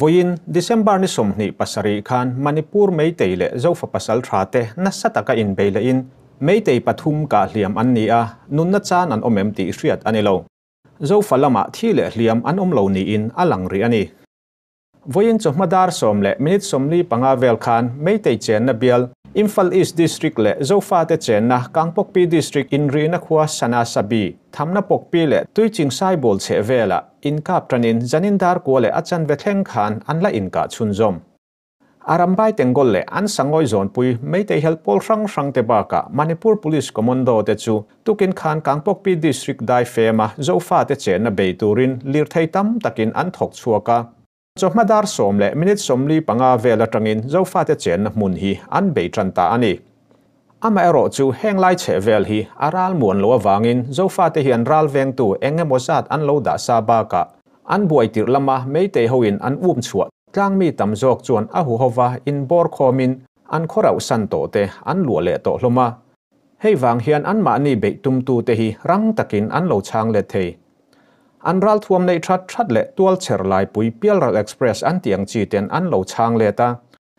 vawiin December ni somni pasari khan Manipur Meitei le Zofa Pasalṭhate nasataka in beilein Meitei pathum kahhliam an ni a nunna chan an omem ti hriat anilo Zofa lama thile hliam an omlo ni in alangri ani vawiin chohmadar som le minute somli panga vel khan Meitei chen na bial Imphal East District le Zofa te chen na Kangpokpi District in Rina khua sana sabi thamna pokpi le tuiching sai bol che vela inkap tranin zanindar ko le achan vethleng khan anla inka chunzom arambai tengol le an sangoi zone pui Meitei help pol rang te baka Manipur Police Commando te chu tukin khan Kangpokpi District dai fema Zofa te chen na beiturin lirthei tam takin an thok chuaka chohmadar som le minute somli panga vela tangin Zofa te chen mun hi an beitranta ani ama ero chu henglai che vel hi aral muan lo awangin Zofa te hian ral veng tu engemozat an lo da sa baka an buaitir lama Meitei hoin an chhuat tlang mi tam jok chuan a hu hova in bor khomin an khorau san to te an lu le to hloma hei wang hian an ma ni beitum tu te hi rang takin an lo chang le thei an ral thuam nei that le tual cher lai pui Pialral Express an tiang chi ten an lo chang le ta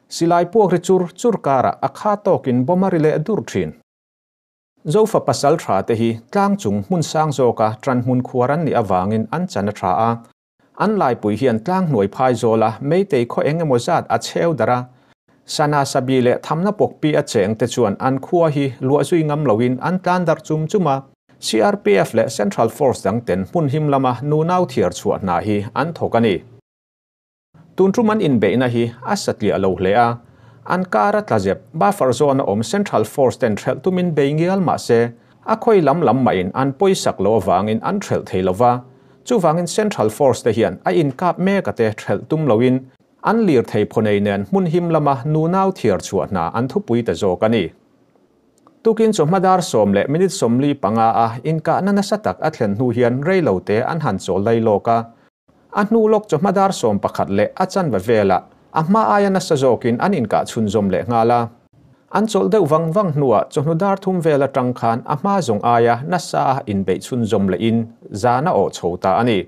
silai puak ri chur kara akha tokin bomari le dur thin Zofa Pasalṭhate hi tlang chung mun sang zoka tran mun khuaran ni awangin an chana tha a an lai pui hian tlang noi phai zola Meitei kho engemozat a cheu dara sana sabi le thamna pokpi a cheng te chuan an khua hi lua zui ngam loin an tlan dar chuma CRPF le Central Force dang ten mun him lama nu nau thiar chuat na hi an thokani tuntruman in be na hi asatli alo hle a an kara tlajep buffer zone om Central Force ten thel tumin beingial ma se a khoi lam ma in an poisak lo wangin an thel theilova chu wangin Central Force te hian a inkap me ka te thel tum loin an lir thei phonei nen mun him lama nu nau thiar chuat na an thupui te zokani tukin chohmadar som le minute somli panga a inka nana satak athlen nu hian reilote an han chol dai loka a hnu lok chohmadar som pakhat le achan va vela ama ayana sazokin an inka chunzom le ngala an chol deuh wang hnuwa chohnudar thum vela tangkhan ama zong aya nasa in be chunzom le in zana o chhota ani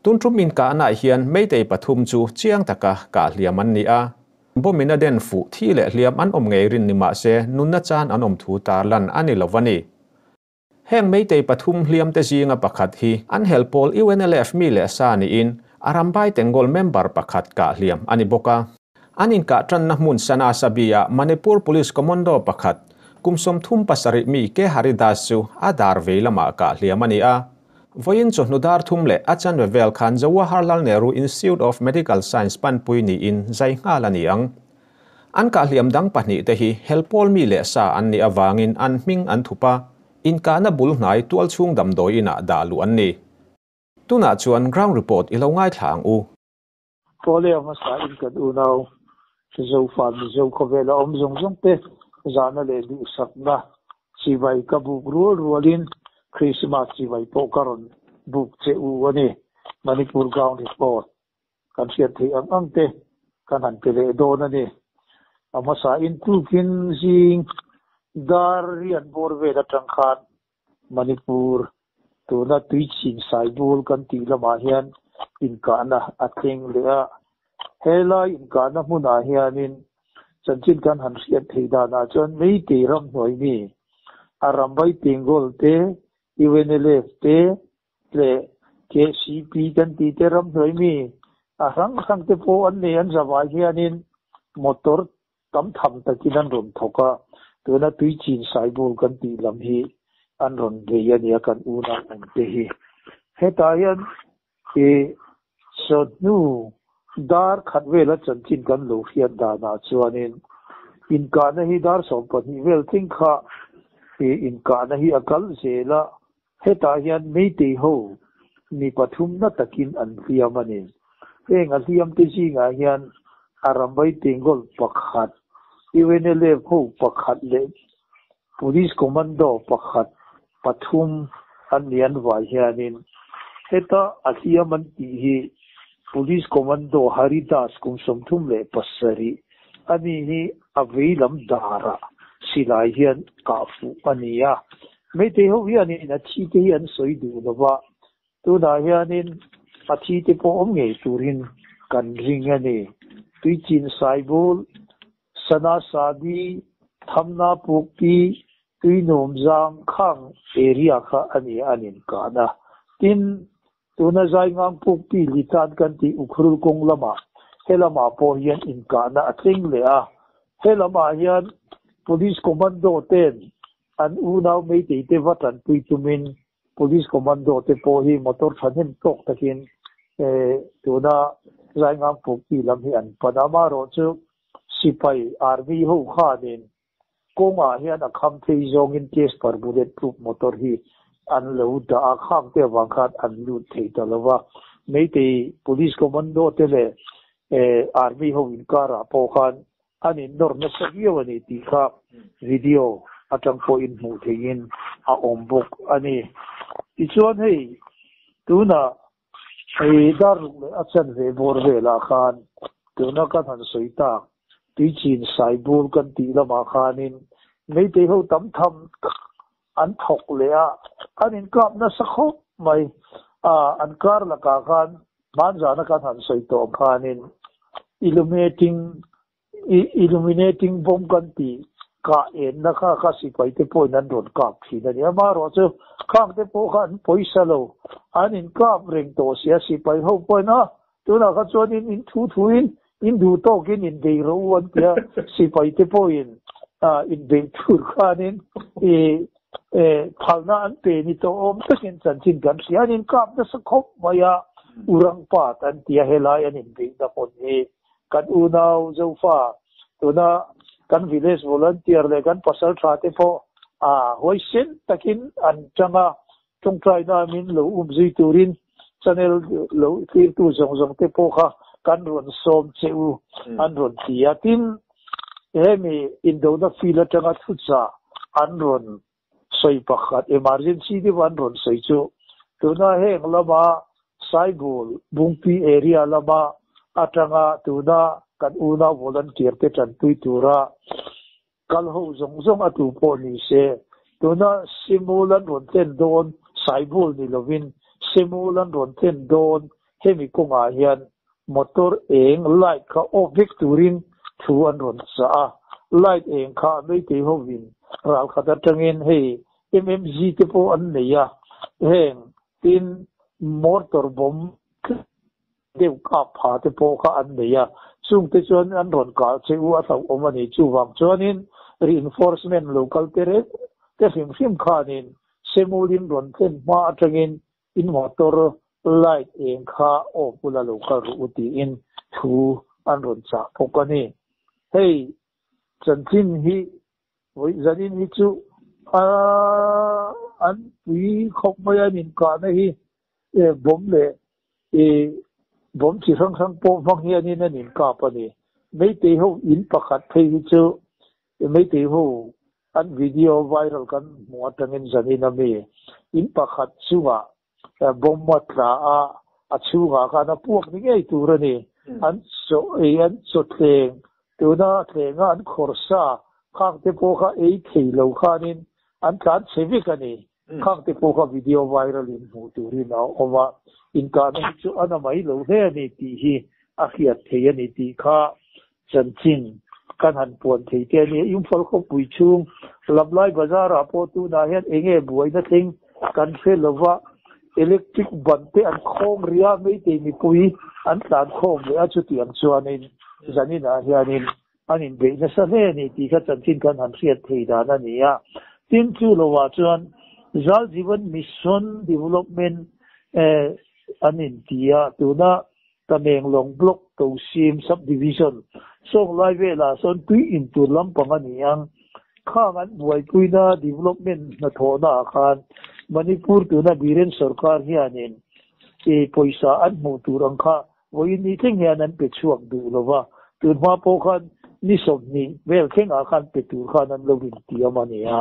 tuntrum inka na hian Meitei pathum chu chiang taka kahhliam an ni a bomina den fu thi le hliam an om ngei rin ni ma se nunna chan an om thu tar lan ani lovani heng Meitei pathum hliam te zinga pakhat hi an helpol UNLF mi le sa ni in arambai tengol member pakhat kahhliam ani boka anin ka tran na mun sana sabia Manipur Police Commando pakhat kumsom thum pasari mi ke haridas chu adar veilama kahhliam ani a vawiin chohnudar thum le achan vel khan Jawaharlal Nehru Institute of Medical Science panpui ni in zai ngalani ang an kahhliam dang pahnih te hi helpol mi le sa an ni awangin an hming an thupa in kana bul hnai tual chung damdoi ina dalu an ni tuna chuan ground report ilo ngai thlang u Pholeng masa in kan unaw Zofa mi zo khovela om zong te zana le du sakna sibai ka buk rualin Christmas sibai pokaron buk che u ani Manipur ground report kan siat thi ang te kan han pele don ani amasa in tukin jing dar rian borve da tangkhat Manipur tuna tuichin saibul kan ti lama hian in kana atheng le a hela in kana huna hianin chanchin kan han siat theida na chon Meitei ram noi ni arambai tengol te UNLF te le KCP kan ti te ram noi mi arang te po an ne an zawai hianin motor tam tham takinan ron thoka tuna tuichin saibul kan ti lam hi an ron geyania kan una an te hi hetayan e sodnu dar khatwela chanchin kan lo hian dana chuanin in kana hi dar sompani vel thingkha e in kana hi akal zela hetayan Meitei ho ni pathum na takin an hiamani eng a hiam te jinga hian arambai tengol pakhat UNLF ho pakhat le Police Commando pakhat pathum anian vai hianin heta athiaman ti hi Police Commando Haridas kumsom thum le pasari ani hi aveilam dara silai hian kafu ania Meitei ho hianin na thi te hian soidu lova tuna hianin athi te po om ngei turin kan ring ani tui chin saibul sana sadi thamna pukti tui nom jang khang area kha ani anin kana tin tuna zai ngang pukti litan kan ti ukhrul kong lama helama po hian in kana atling le a helama hian police commando ten an unaw Meitei te vatan pui tumin police commando te po hi motor thanin tok takin tuna zai ngang pukti lam hi an panama ro chu sipai army ho khanin konga hian a kham thei zong in case par bulletproof motor hi an lo da a kham te wang khat an lut thei talawa Meitei police commando te le army ho in kara po khan ani nor na sabiyo ani ti kha video atang po in mu thein a ombok ani ichuan hei tuna dar le achan ve bor ve la khan tuna ka than soita tui chin saibul kan ti lama khanin Meitei ho tam tham an thok le a anin kap na sakho mai an kar la ka khan man jana ka than soito khanin illuminating bomb kan ti ka en na kha sipai te po nan ron kap thi na ni ma ro chu khang te po khan poisa lo anin kap reng to sia sipai ho po na tuna ka chonin in thu in du to kin in dei ro wan pia sipai te po in dei thu khanin thalna an pe ni to om takin chanchin kan sia nin kap na sakhop maya urang pat an tia helai an in dei da pon ni kan unaw Zofa tuna kan village volunteer le kan Pasalṭhate po hoisin takin an changa tung try na min lo umzi turin channel lo clear tu zong te po kha kan ron som cheu an ron tia tin hemi indo na fila changa thutsa an ron soi pakhat emergency di wan ron soi chu tuna heng lama saibul bungpi area lama atanga tuna kan una volunteer te chan tui tura kalho zong atu po ni se tuna simulan ron ten don saibul ni lovin simulan ron ten don hemi konga hian motor eng light kha object turin thu an ron sa light eng kha Meitei ho win ral khata tangin hei mmg te po an neya heng tin motor bomb deu ka pha te po kha an neya chung te chuan an ron ka cheu a thau omani chu wang chuanin reinforcement local tere te him khanin semulin ron ten ma atangin in motor light eng kha opula local uti in thu an ron cha pokani hei chanchin hi voi zanin hi chu an pui khok maya min ka na hi bom le bom chi sang po vang hian in anin ka pani Meitei ho in pakhat thei hi chu Meitei ho an video viral kan mo tangin zanin ami in pakhat chuwa bom matla a chuwa kana puak ni ngei turani an so thleng tuna thlenga an khorsa khang te po kha ei theilo khanin an tlan chevik ani khang te po kha video viral in mu turin a oma in ka na chu ana mai lo he ani ti hi a khiat thei ani ti kha chanchin kan han pon thei te ni imphal kho pui chung lablai bazar a po tu na hian enge buai na thing kan felowa electric ban te an khom ria Meitei mi pui an tlan khom le a chu tiang chuanin zanin a hianin anin be na sa he ni ti kha chanchin kan han khiat thei da na ni a tin chu lo wa chuan Jal Jeevan Mission Development anin tia tuna Tamenglong block Tosim subdivision song lai ve la son tui in tu lampang aniang khang an buai puina development na thona khan Manipur tuna biren sarkar hianin poisa an mu turang kha voi ni thing hian an pe chuak du lova tunma po khan ni somni vel kheng a khan pe tur khan an lovin tiamani a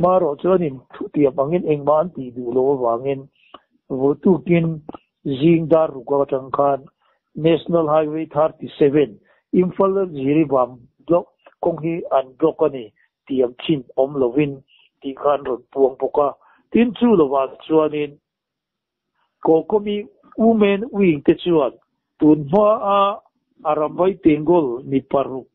maro chonin thutia bangin engman ti du lo wangin votu kin jingdar ruka tang khan National Highway 37 Imphal Jiribam block konghi an block ani tiam chin om lovin ti khan ron puang poka tin chu lova chuanin kokomi women wing te chuan tun hoa arambai tengol ni paruk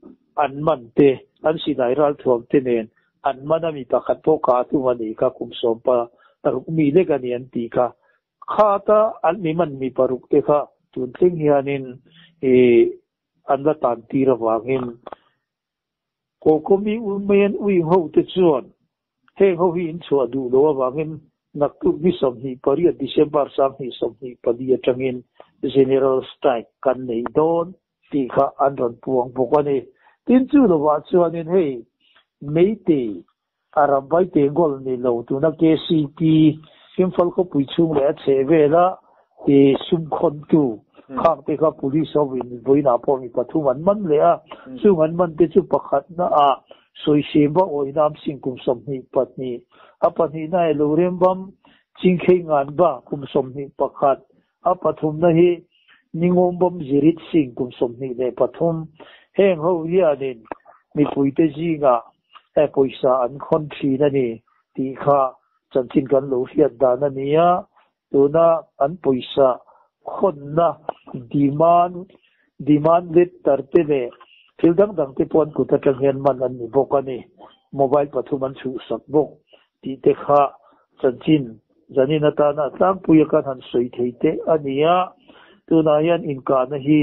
an man te an sinairal thuam te nen an mana mi pakhat po ka tu mani ka kumsom pa taruk mi le kan yan ti ka khata an mi man mi paruk te kha tun tling hianin an la tan ti ra wangin ko komi umen ui ho te chuan heng ho hi in chua du lo wangin naktu mi som hi pariat December sam hi som hi padia tangin general strike kan nei don ti kha an ron puang bokani tin chu lo wa chuanin hei Meitei arambai tengol ni lo tu na KCP simfal ko puichung le chevela ti sum khon tu khang te kha police of in boina po mi pathum an man le a chu man man te chu pakhat na a soi seba oinam singkum som ni patni apani na lo rembam chingkhei ngan ba kum som ni pakhat apathum na hi ningombam jirit sing kum som ni le pathum heng ho hianin mi puite ji nga poisa an khon thi na ni ti kha chanchin kan lo hiat da na nia tuna an poisa khon na demand lit tarte le thildang dang te pon ku ta tanghen man an ni bokani mobile pathum an chu sak bok ti te kha chanchin janina ta na tang puya kan han soi theite ania tuna hian inka na hi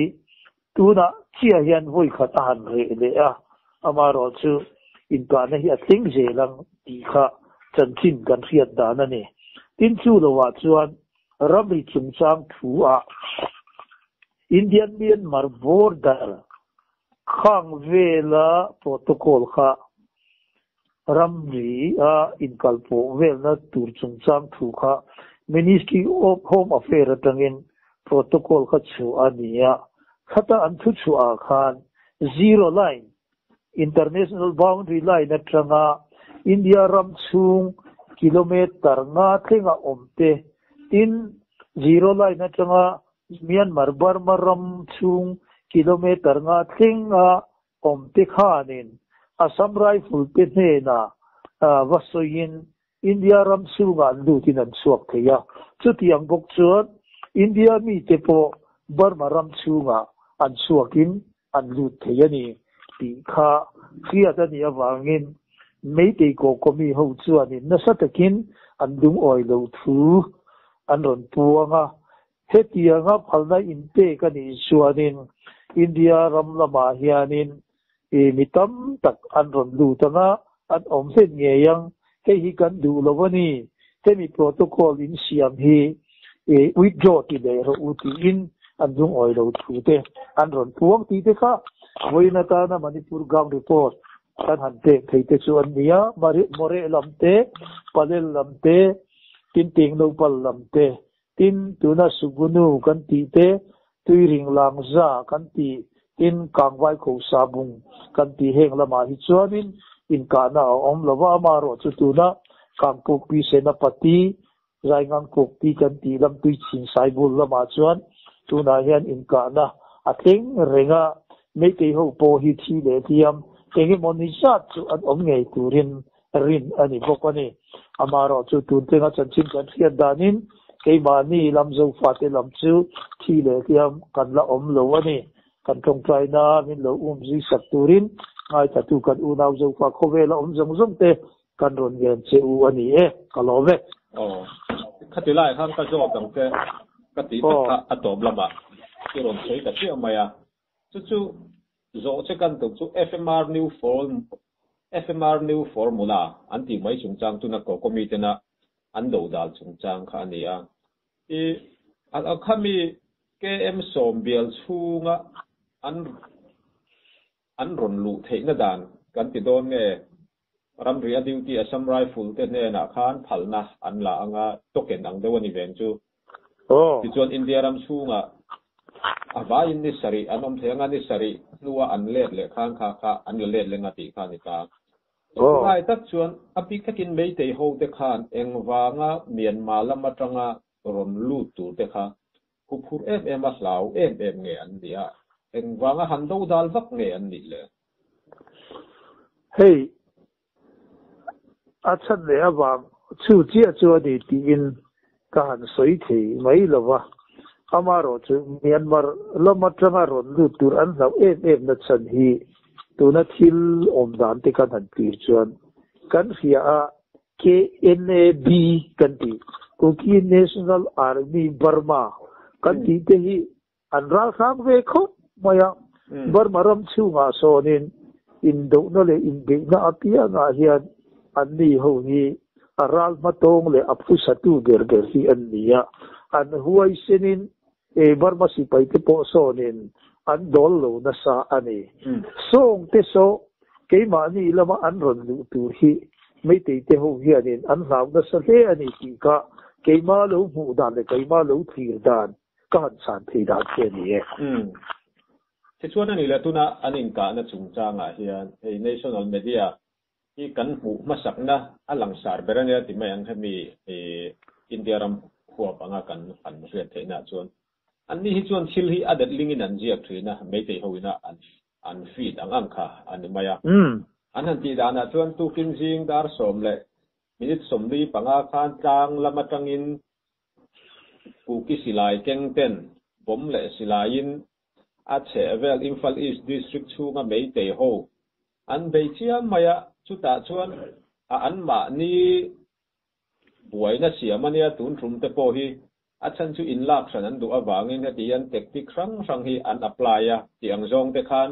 tuna chia hian voi khat a han re le a amaro chu inka na hi a tling je lang ti kha chanchin kan riat da na ni tin chu lo wa chuan ramri chungchang thu a Indian Myanmar border khang vela protocol kha ramri a inkalpo velna tur chungchang thu kha Ministry of Home Affairs atangin protocol kha chu ania khata an thu chu a khan zero line international boundary line atanga India ram chung kilometer nga thenga omte in zero line atanga Myanmar Burma ram chung kilometer nga thenga omte khanin Assam rifle te na vasoyin India ram chunga lutin an suak theya chutiang bok chuan India mi te po Burma ram chunga an suakin an lut theyani ti kha khiata ni awangin Meitei ko komi ho chuanin nasatakin an dung oi lo thu an ron puanga hetia nga phalna inte kani chuanin India ram lama hianin mitam tak an ron lutanga an om se ngeyang hi kan du lowani temi protocol in siam hi withdraw ti le ro uti in an dung oi lo thu te an ron puang ti te kha voina ta na Manipur gang report kan han te theite chu an nia more lamte palel lamte tin ting no pal lamte tin tuna sugunu kan ti te tuiring langza kan ti tin kangwai kho sabung kan ti heng lama hi chuanin in kana om lova maro chu tuna kangpok pi senapati raingang kok ti kan ti lam tui chin saibul lama chuan tuna hian in kana atheng renga Meitei ho po hi thi le tiam enge monisa chu an om ngei turin rin ani bokani amaro chu tun tenga chanchin kan hian danin keimani lam Zofa te lam chu thi le tiam kan la om lo ani kan tong trai na min lo ji sak turin ngai ta tu kan unaw Zofa khowela om jong te kan ron gen che u ani kalove khatilai kham ka job dang te ka ti ta atom lama ki ron sei ta chi amaya chu zo che kan to chu FMR new formula anti mai chungchang tu na ko committee na an do dal chungchang kha ania al khami KM sombial chunga an ron lu theina dan kan ti don nge ram ria duty Assam rifle te ne na khan phalna an la anga token ang dewani ven chu ti chuan India ram chunga vawiin ni sari anom thenga ni sari nuwa an let le khan kha an let le ngati kha ni ta ai tak chuan api khakin Meitei ho te khan engwanga Myanmar lama tanga ron lu tu te kha kuphur em a hlau em nge an dia engwanga han do dal vak nge an ni le hey achan le awang chu chi chu di ti in ka han soi the mai lova amaro chu Myanmar lama tanga ron lu tur an lau em na chan hi tuna thil om dan te kan han tir chuan kan ria a KNAB kan ti Kuki National Army Burma kan ti te hi an ral khang ve khop maya Burma ram chu nga sonin in do no le in be na apia nga hian an ni ho hi aral matong le apu satu ber hi an nia an huai senin e Burma si pai te po sonin an dol lo na sa ani song te so ke ma ni lama an ron lu tu hi Meitei te ho hianin an lau na sa le ani ti ka ke ma lo mu dan le ke ma lo thir dan ka han san thei dan ke ni e thế chuan ani la tuna anin ka na chung changa hian ei national media hi kan mu masak na alang sar berania ti mai ang hemi India ram khuap anga kan an riat theina chuan an ni hi chuan thil hi adat lingin an jiak thina Meitei hoina an feed ang angkha ani maya an han ti dana chuan tu king jing dar som le minute somli panga khan tang lamatangin kuki silai kengten bom le silain a che vel Imphal East District chunga Meitei ho an beichia maya chuta chuan a an ma ni buaina siamania tun thum te po hi a chan chu in lak san an du awangin heti an tactic rang hi an apply a ti ang zong te khan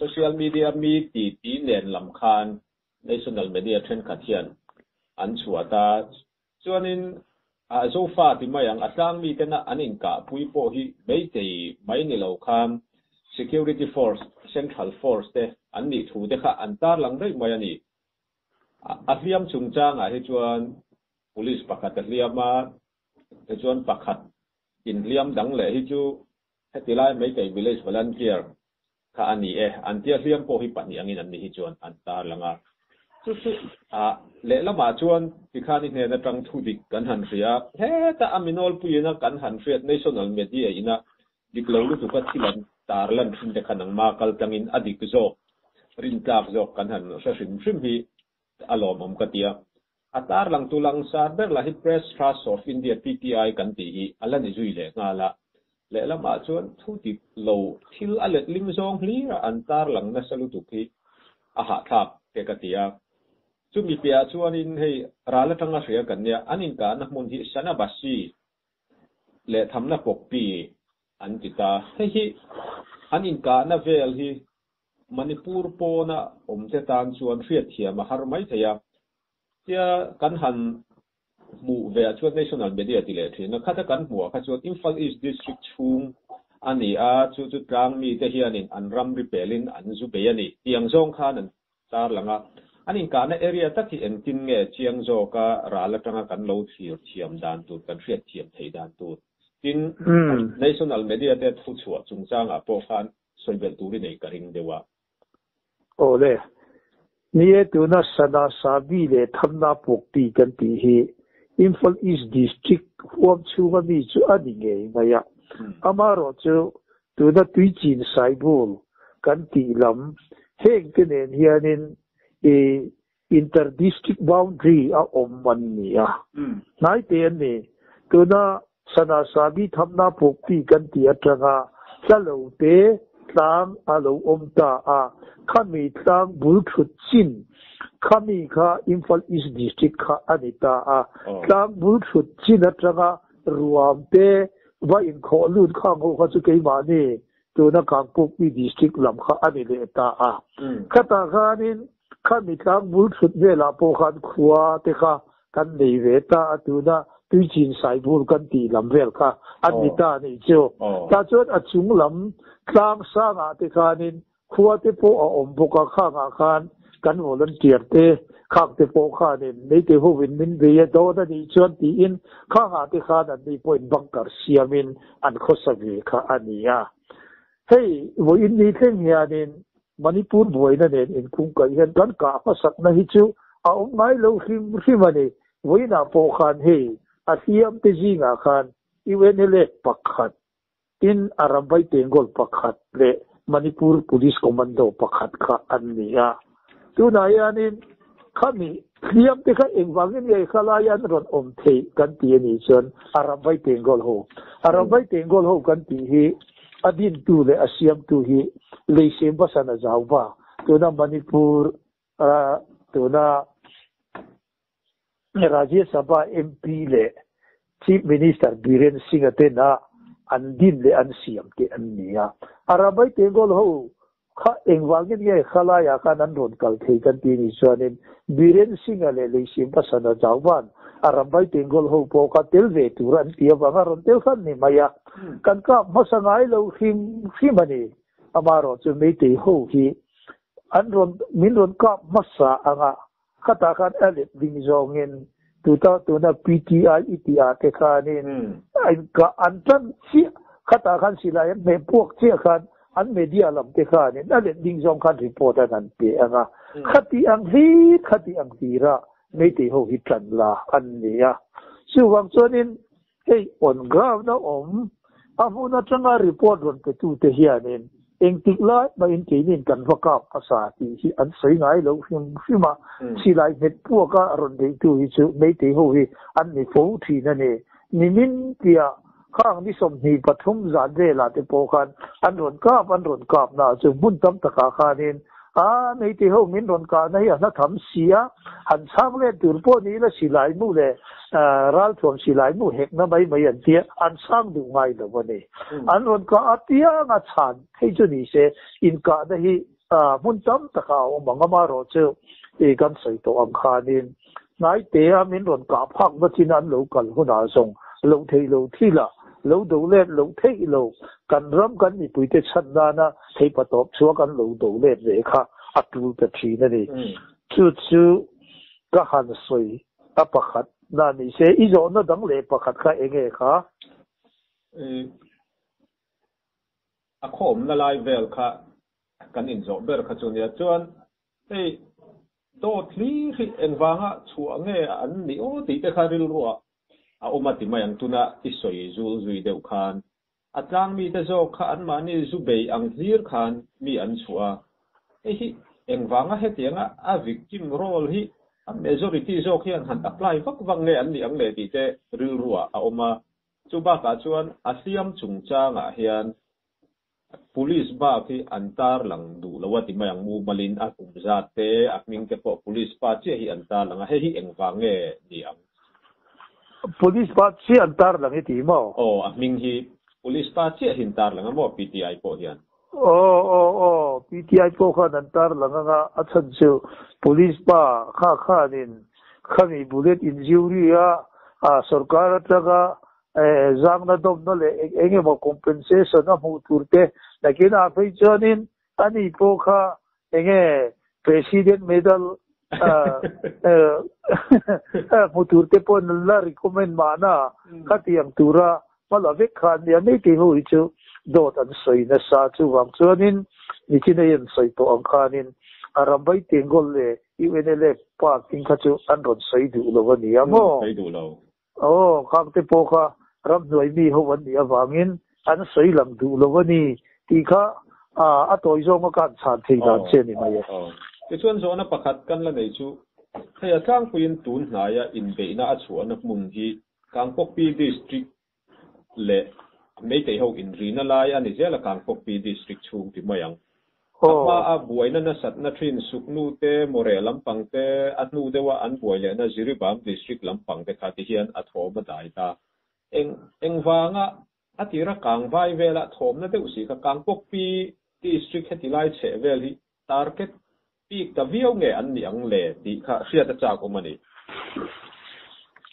social media mi ti nen lam khan national media trend khathian an chuata chuanin a Zofa ti mayang atlang mi tena anin ka pui po hi Meitei mai ni lo khan security force central force te an ni thu te kha an tar lang dai mai ani ahliam chungchang a hi chuan police pakhat ahliama te chuan pakhat in liam dang le hi chu hetilai Meitei village volunteer kha ani an tia hliam po hi pani angin an ni hi chuan an tar langa chu le lama chuan tikhani hne na tang thu dik kan han ria he ta aminol puina kan han riat national media ina diklo lu tu ka thilan tarlan thin de khanang ma kal tangin adik zo rin tak zo kan han sa sim hi alom om katia atar lang tulang sa ber la hi press trust of India PTI kan ti hi alani zui le ngala le lama chuan thu dik lo thil alet lim zong hli an tar lang na salu tu khi aha thap ke katia chu mi pia chuan in hei rala tanga hria kan nia anin ka na mun hi sana basi le thamna pokpi an kita hi anin ka na vel hi Manipur po na omte tan chuan hriat thiam a har mai thaya tia kan han mu ve chuan national media ti le thina khata kan mu kha chuan Imphal East District chung ani a chu tang mi te hianin an ram repelin an zu be ani tiang zong khan an tar langa anin ka na area taki en tin nge chiang zo ka rala tanga kan lo thir thiam dan tu kan hriat thiam thei dan tu tin national media te thu chua chungchang a po khan soibel turi nei ka ring dewa ole nie tu na sana sabi le thamna pokpi kan ti hi Imphal East District huam chunga mi chu ani nge maya amaro chu tu na tuichin saibul kan ti lam heng te nen hianin inter-district boundary a omman niya nai te ni tu na sana sabi thamna pokpi kan ti atanga chalo te tlang alo omta a khami tlang bul thut chin khami kha Imphal East District kha anita a tlang bul thut chin atanga ruam te va in kho lut khang ho kha chu ke ma ni tu na Kangpokpi District lam kha ani le ta a khata khanin khami tlang bul thut vela po khan khuwa te kha kan nei ve ta tu na tuichin saibul kan ti lam vel kha anita ni chu ta chot a chung lam tlang sanga te khanin khuwa te po a om boka khanga khan kan volunteer te khak te po khanin nei te ho win min ve do da ni chon ti in khanga te khan an ni point bunker siamin an khosavi kha ania hey wo in ni theng hianin Manipur boina nen in kung ka hian kan ka masak na hi chu a om ngai lo hrimani voina po khan hey a siam te jinga khan iwenele pakhat in Arabai Tengol pakhat le Manipur Police Commando pakhat kha ania tu na yanin khami kahhliam te kha engwangin ye khalayan ron thei kan ti ni chon arabai tengol ho kan ti hi adin tu le asiam tu hi leisem basana jawba tuna manipur tuna Rajya Sabha MP le Chief Minister Biren Singh atena andin le ansiam te annia arabai tengol ho kha engwangin ye khalaya kan an ron kal thei kan ti ni chuanin Biren Singh le leisim pasana jawban arabai tengol ho po ka telve turan tia banga ron tel khan ni maya kan ka masangai lo himani amaro chu Meitei ho hi an ron min ron ka masa anga khata khan ale ding zongin tuna PTI ETR te khanin ka antan si khata khan silai me pok che khan an media lam te khanin ale ding zong khan report an pe anga khati ang hira Meitei ho hi tlan la an nia su wang chonin hey on ground na amuna changa report ron pe tu te hianin engtik la ba in keinin kan vaka pasa ti hi an sei ngai lo hima silai net pu ka ron dei tu hi chu Meitei ho hi an ni fo thi na ne nimin tia khang ni som ni pathum zan de la te po khan an ron kap na chu bun tam taka khanin Meitei ho min ron ka na hi na tham sia han sam le turpo ni la silai mu le ral thom silai mu hek na mai an tia an sang du ngai lo ne an ron ka atia nga chan thei chu ni se in ka da hi bun tam taka o mangama ro chu e kan sei to am khanin ngai te min ron ka phak ba chin an lo kal hu na song lo thei lo thi la lo do le lo thei lo kan ram kan ni puite chan da na thei patop chua kan lo do le re kha atul ta thi na ni chu ka han soi apakhat na ni se izo na dang le pakhat kha enge kha a khom na lai vel kha kan in zo ber kha chunia chuan ei to thli hi enwanga chuange an ni o ti te kha ril ruwa a omati mayang tuna isoi zul zui deuh khan atlang mi te zo kha an mani zu bei ang hlir khan mi an chua hi engwanga hetianga a victim role hi a majority zo khian han apply vak wang nge an ni ang le ti te ril ruwa a oma chuba ka chuan asiam chungchanga hian police ba khi antar lang du lawati mayang mu malin a kumzat te akming ke po police pa che hi antar lang he hi engwange ni ang police pa che antar lang ti mo akming hi police pa che hintar lang mo PTI po hian PTI po kha antar lang nga achan chu police pa kha nin khami bullet injury a sarkar taga zang na dom no le enge mo compensation na mu turte lakin a phei chonin ani po kha enge president medal mu turte po la recommend mana khatiang tura mala vek khan ya Meitei ho chu dot an soi na sa chu wang chonin ni chinayen soi to ang khanin arabai tengol le UNL pa king kha chu an ron soi du lo wa ni amo soi du lo khang te po kha ram noi mi ho wan ni awangin an soi lam du lo wa ni ti kha a toi zo ma kan chan thei dan che ni mai ke chuan zo na pakhat kan la nei chu thaya tlang puin tun hnaya in be na a chuan na mun hi Kangpokpi district le Meitei ho in rina lai ani zela Kangpokpi district chung ti mayang apa a buaina na sat na thin suknu te more lampang te atnu dewa an buaile na Jiribam district lampang te khati hian a thoma dai ta engwanga atira kangwai vela thomna te usi ka Kangpokpi district hetilai che vel hi target peak ta viau nge an ni ang le ti kha hria ta cha ko mani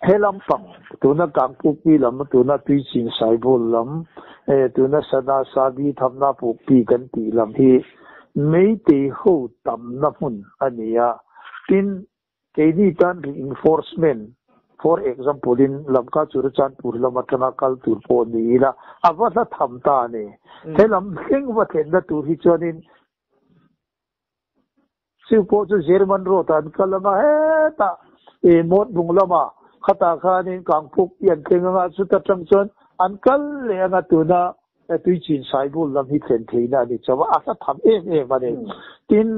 helam pang tuna Kangpokpi lam tuna tuichin saibol lam tuna sana sabi thamna pokpi kan ti lam hi Meitei ho tam na mun ania tin keini tan reinforcement for example in lamka churchan purlama kana kal turpo ni la awasa thamta ne helam heng wa then na tur hi chonin sipo chu German ro tan kalama he ta mot bunglama khata khanin Kangpokpi an thenga chu ta changchon an kal le nga tuna tuichin saibul lam hi then theina ni chawa asa tham mane tin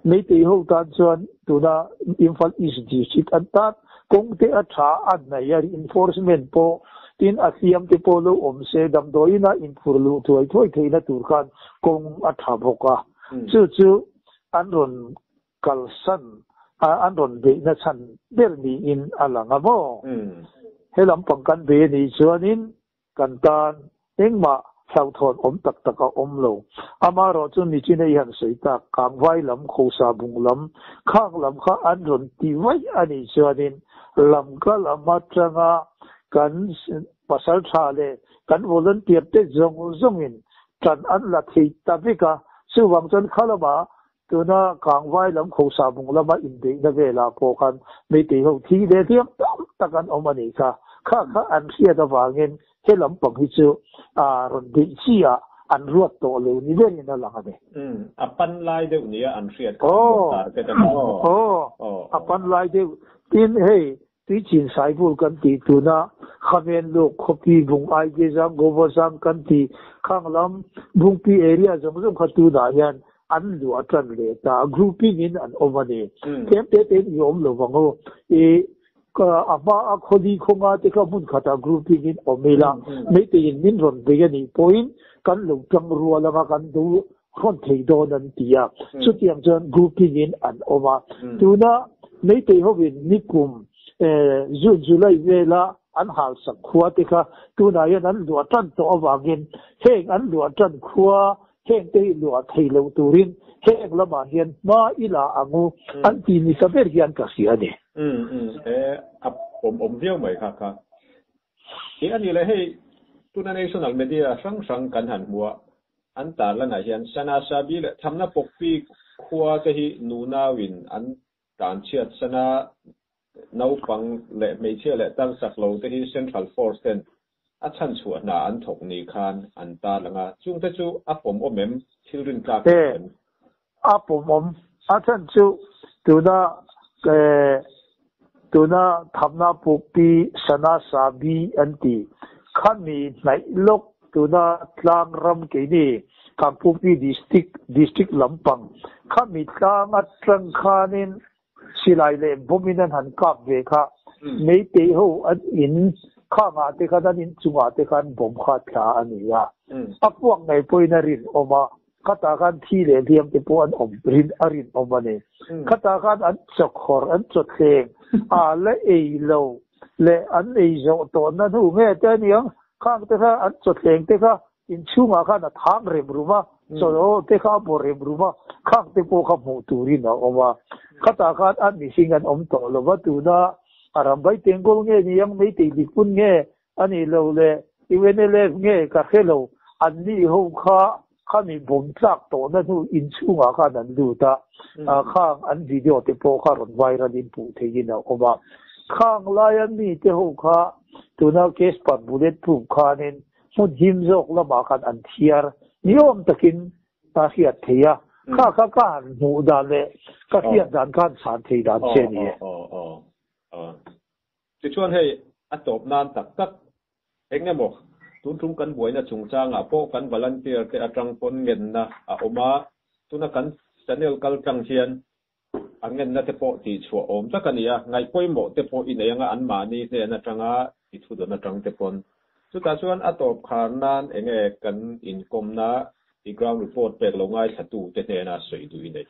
Meitei ho tan chuan tuna Imphal East District an tat kong te a tha an na ya enforcement po tin a siam te polo om se dam doina in phurlu thoi thoi theina tur khan kong a tha boka chu an ron kalsan an ron be na chan ber ni in alanga mo helam pangkan be ni chuanin kan tan engma sau thon om tak taka om lo ama ro chu ni chine yan seita kangwai lam khosa bunglam khang lam kha an ron ti wai ani chuanin lam ka lama changa kan Pasalṭhate kan volunteer te zongin kan an la thei tabika suwang chan khalama tuna kangwai lam khosa bunglama inde na vela po kan Meitei ho thi le thiam takan omani kha an sia da wangin helam pang hi chu ron di sia an ruat to le ni ve ni na langa de apan lai de unia an riat apan lai de tin hey ti chin sai bul kan ti tuna khamen lo khopi bung ai ge jam gobo sam kan ti khanglam bung pi area jong khatu da yan an lu atran le ta grouping in an omani kem te yom lo wango e ka ama a khodi khonga te ka mun khata grouping in omela Meitei in min ron be ni point kan lo tang ruala ma kan du khon thei do nan tia chu tiang jan grouping in an oma tuna Meitei ho win nikum June July vela an hal sak khuwa te kha tuna yan an lu atran to awangin heng an lu atran khuwa heng te lu a thei lo turin heng lama hian ma ila angu an ti ni saber hian ka sia ni om riau mai kha e ani le hei tuna national media sang kan han huwa an ta la na hian sana sabi le thamna pokpi khuwa te hi nuna win an tan chiat sana nau pang le Meitei le tang sak lo te hi central force ten a chan chu na an thok ni khan an ta langa chung te chu apom omem thilrin ka apom om a chan chu tuna thamna pokpi sana sabi anti khami nai lok tuna tlang ram ke ni Kampukpi district lampang khami tlang atrang khanin silai le bominan han kap ve kha Meitei ho an in khanga te khan in chunga te khan bom kha thla ania apuak ngai poina rin oma khata khan thi le thiam te po an om rin arin omani khata khan an chokhor an chotleng a le ei lo le an ei zo to na hu nge te niang khang te kha an chotleng te kha in chunga kha na thang rem ruma so te kha bo rem ruma khang te po kha mu turin oma khata khan an mi singan om to lo wa tu na arambai tengol nge niang Meitei dikun nge ani lo le iwenele nge ka khelo an ni ho kha khami bom tlak to na hu in chunga kha nan du ta khang an video te po kha ron viral in pu theina oma khang layan ni te ho kha tuna case par bullet proof khanin mu jim jok la ma khan an thiar niom takin ta hiat theya kha nu da le ka hiat dan khan san thei dan che ni ti chuan hei atop nan tak engemo tuntum kan boina chungchanga po kan volunteer te atang pon ngen na a oma tuna kan channel kal tang hian angen na te po ti chua om takania ngai poimo te po inayanga an mani te na tanga ti thu do na tang te pon chu ta chuan atop kharnan enge kan income na i ground report pek lo ngai thatu te te na soi du inai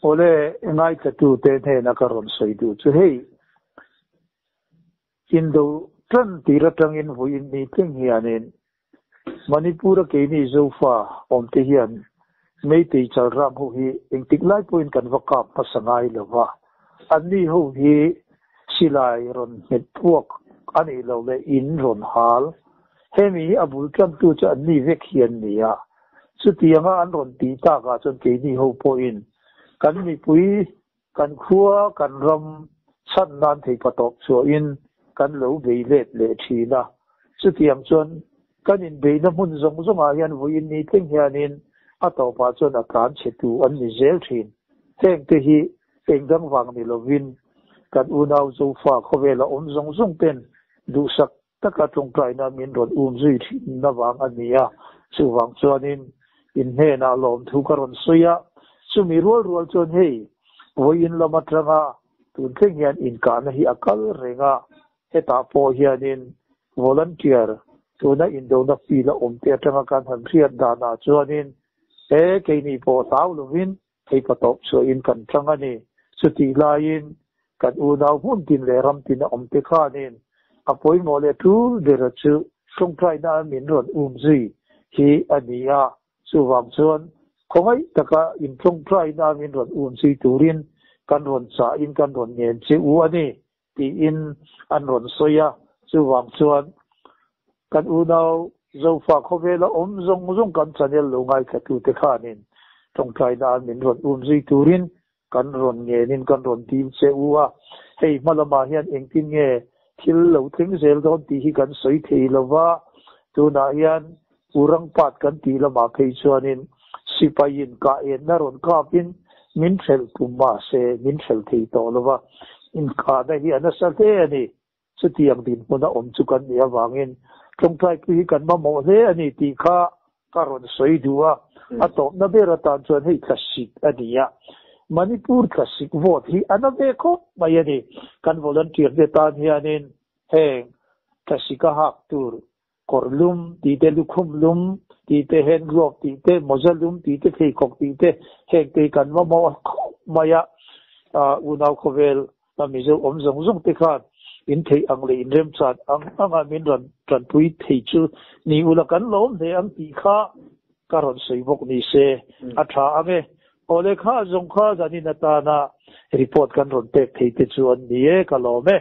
ole ngai thatu te na karon soi du chu hei Indo tran tiratang in huin ni ting hianin Manipura ke ni Zofa om te hian Meitei chalram ho hi engtik lai point kan waka pasangai lova anni ho hi silai ron het puak ani lo le in ron hal hemi abul kam tu cha anni vek hian nia chutianga an ron ti ta ga chon ke ni ho po in kan mi pui kan khua kan ram san nan thei patop so in kan lo be le thina chutiam chon kan in be na mun zong a hian voin ni tling hianin atopa chon akan chetu an ni zel thin teng te hi engdang wang ni lovin kan unau Zofa khowela om zong pen du sak taka tong trai na min ron zui thin na wang ania chuwang chuanin in he na lom thu karon soya sumi rual chon hei vawiin lama tranga tun thing hian in ka na hi akal renga heta po hianin volunteer tuna indo na pila omte tranga kan han riat dana chuanin ke ni po taw lovin hei patop so in kan tranga ni chuti lain kan unau hun tin le ram tin omte khanin apoi mole tu dera chu song trai na min ron zui hi ania chuwam chuan khongai taka in song trai na min ron zui turin kan ron sa in kan ron ngen chi u ani ti in an ron soya chuwam chuan kan unau zofa khovela zong kan channel lungai khatu te khanin song trai na min ron zui turin kan ron ngenin kan ron tim che uwa hei malama hian engtin nge thil lo thing zel don ti hi kan soi thei lova tuna hian urang pat kan ti lama khei chuanin sipain ka en na ron kapin min thel puma se min thel thei to lova in ka da hi anasa te ani chutiang din puna chu kan ni awangin tongtai ki kan ma mo he ani ti kha karon soi duwa atop na bera tan chuan hei classic ania Manipur classic vote hi anabe ko mayani kan volunteer de tan hianin heng classica hak tur korlum ti te lukhum lum ti te hen glok ti te mozalum ti te theikok ti te heng te kan ma mo maya unau khovel namizo zong te khan in thei ang le in rem chat anga min ran pui thei chu ni ula kan lom de ang ti kha karon soibok ni se atha ame ole kha zong kha jani na ta na report kan ron tek thei te chu an ni e kalome